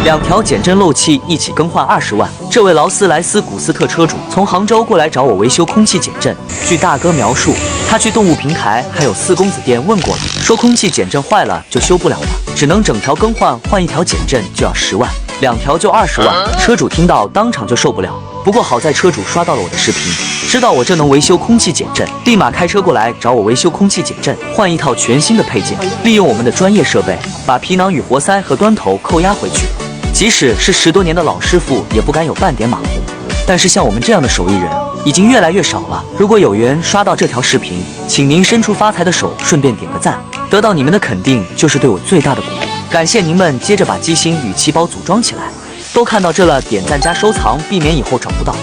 2条减震漏气一起更换20万。这位劳斯莱斯古斯特车主从杭州过来找我维修空气减震。据大哥描述，他去动物平台还有4公子店问过了，说空气减震坏了就修不了了，只能整条更换，换1条减震就要10万，2条就20万。车主听到当场就受不了。不过好在车主刷到了我的视频，知道我这能维修空气减震，立马开车过来找我维修空气减震，换一套全新的配件，利用我们的专业设备把皮囊与活塞和端头扣压回去。即使是10多年的老师傅也不敢有半点马虎。但是像我们这样的手艺人已经越来越少了。如果有缘刷到这条视频，请您伸出发财的手，顺便点个赞，得到你们的肯定就是对我最大的鼓励。感谢您们接着把机芯与气包组装起来。都看到这了，点赞加收藏，避免以后找不到。